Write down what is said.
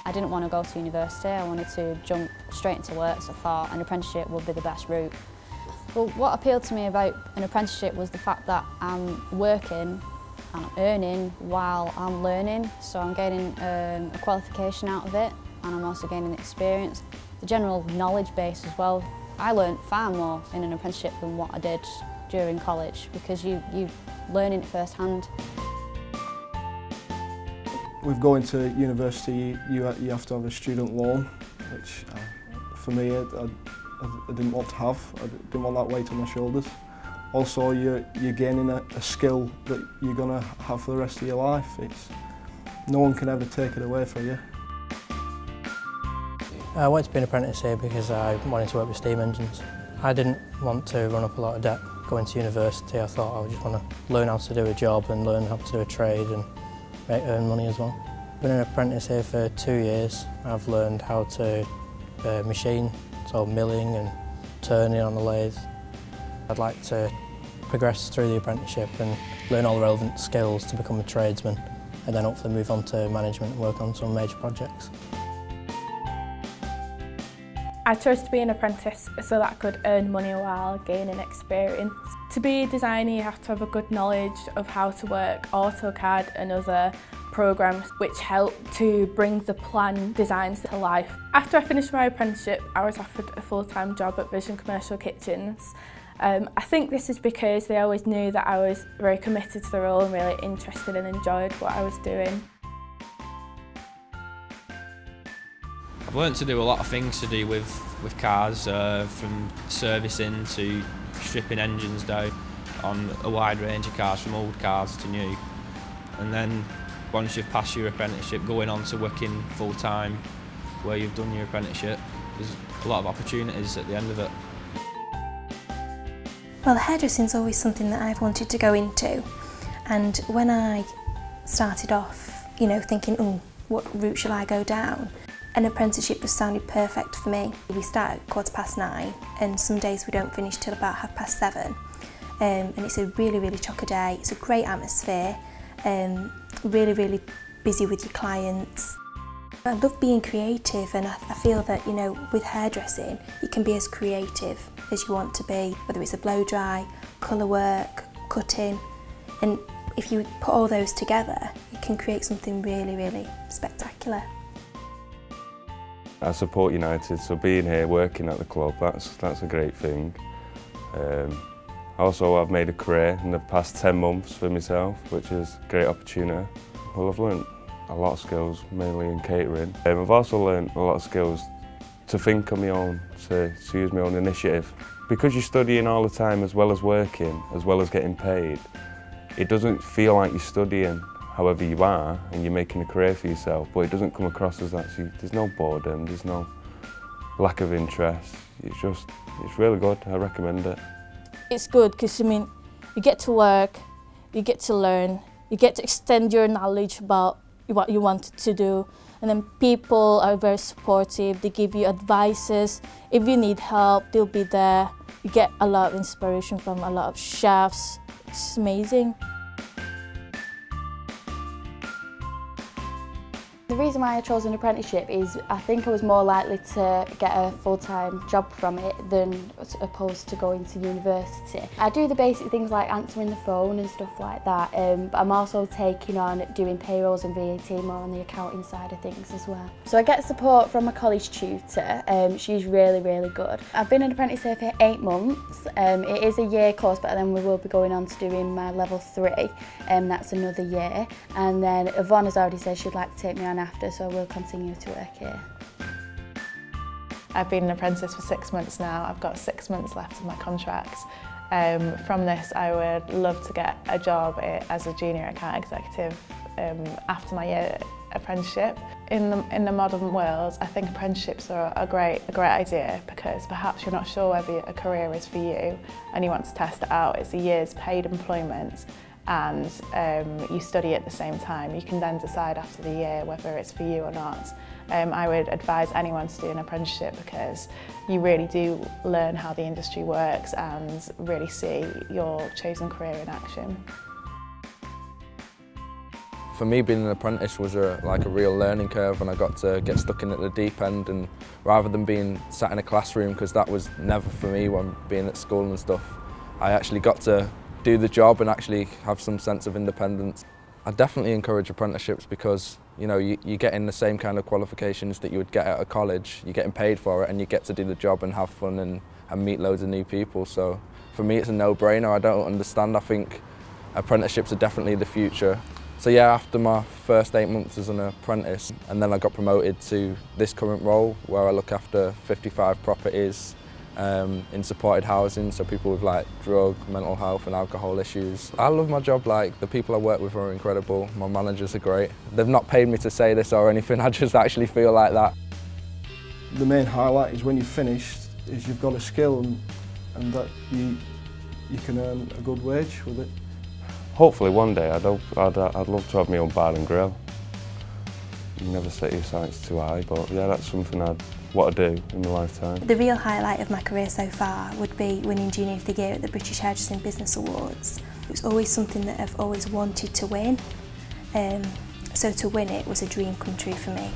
I didn't want to go to university, I wanted to jump straight into work, so I thought an apprenticeship would be the best route. But what appealed to me about an apprenticeship was the fact that I'm working and earning while I'm learning, so I'm gaining a qualification out of it, and I'm also gaining experience. The general knowledge base as well. I learned far more in an apprenticeship than what I did during college because you learn it firsthand. With going to university, you have to have a student loan, which for me I didn't want to have. I didn't want that weight on my shoulders. Also, you're gaining a skill that you're going to have for the rest of your life. No one can ever take it away from you. I wanted to be an apprentice here because I wanted to work with steam engines. I didn't want to run up a lot of debt going to university. I thought I would just want to learn how to do a job and learn how to do a trade and earn money as well. I've been an apprentice here for 2 years. I've learned how to machine, so milling and turning on the lathe. I'd like to progress through the apprenticeship and learn all the relevant skills to become a tradesman and then hopefully move on to management and work on some major projects. I chose to be an apprentice so that I could earn money while gaining experience. To be a designer, you have to have a good knowledge of how to work AutoCAD and other programs which help to bring the plan designs to life. After I finished my apprenticeship, I was offered a full-time job at Vision Commercial Kitchens. I think this is because they always knew that I was very committed to the role and really interested and enjoyed what I was doing. I've learnt to do a lot of things to do with cars, from servicing to stripping engines down on a wide range of cars, from old cars to new. And then once you've passed your apprenticeship, going on to working full-time where you've done your apprenticeship, there's a lot of opportunities at the end of it. Well, hairdressing is always something that I've wanted to go into, and when I started off, thinking, oh, what route shall I go down? An apprenticeship just sounded perfect for me. We start at 9:15 and some days we don't finish till about 7:30. And it's a really, really chocker day. It's a great atmosphere, really, really busy with your clients. I love being creative, and I feel that, with hairdressing, you can be as creative as you want to be, whether it's a blow dry, colour work, cutting. And if you put all those together, you can create something really, really spectacular. I support United, so being here, working at the club, that's a great thing. Also, I've made a career in the past 10 months for myself, which is a great opportunity. Well, I've learned a lot of skills, mainly in catering. I've also learned a lot of skills to think on my own, to use my own initiative. Because you're studying all the time as well as working, as well as getting paid, it doesn't feel like you're studying. However you are, and you're making a career for yourself, but it doesn't come across as that. So there's no boredom, there's no lack of interest. It's really good. I recommend it. It's good because, you get to work, you get to learn, you get to extend your knowledge about what you want to do, and then people are very supportive. They give you advices. If you need help, they'll be there. You get a lot of inspiration from a lot of chefs. It's amazing. The reason why I chose an apprenticeship is I think I was more likely to get a full-time job from it than opposed to going to university. I do the basic things like answering the phone and stuff like that, but I'm also taking on doing payrolls and VAT more on the accounting side of things as well. So I get support from a college tutor. She's really, really good. I've been an apprentice here for 8 months. It is a year course, but then we will be going on to doing my level 3, and that's another year. And then Yvonne has already said she'd like to take me on after, so I will continue to work here. I've been an apprentice for 6 months now. I've got 6 months left of my contract. From this, I would love to get a job as a junior account executive after my year apprenticeship. In the modern world, I think apprenticeships are a great idea because perhaps you're not sure whether a career is for you and you want to test it out. It's a year's paid employment, and you study at the same time. You can then decide after the year whether it's for you or not. I would advise anyone to do an apprenticeship because you really do learn how the industry works and really see your chosen career in action. For me, being an apprentice was like a real learning curve, and I got to get stuck in at the deep end, and rather than being sat in a classroom, because that was never for me when being at school and stuff, I actually got to do the job and actually have some sense of independence. I definitely encourage apprenticeships because you're getting the same kind of qualifications that you would get at a college. You're getting paid for it and you get to do the job and have fun and meet loads of new people. So for me it's a no-brainer. I don't understand. I think apprenticeships are definitely the future. So yeah, after my first 8 months as an apprentice, and then I got promoted to this current role where I look after 55 properties in supported housing, so people with like drug, mental health and alcohol issues. I love my job. Like, the people I work with are incredible, my managers are great. They've not paid me to say this or anything, I just actually feel like that. The main highlight is when you've finished is you've got a skill and that you can earn a good wage with it. Hopefully one day I'd love to have my own bar and grill. You never set your sights too high, but yeah, that's something I'd want to do in my lifetime. The real highlight of my career so far would be winning Junior of the Year at the British Hairdressing Business Awards. It's always something that I've always wanted to win, so to win it was a dream come true for me.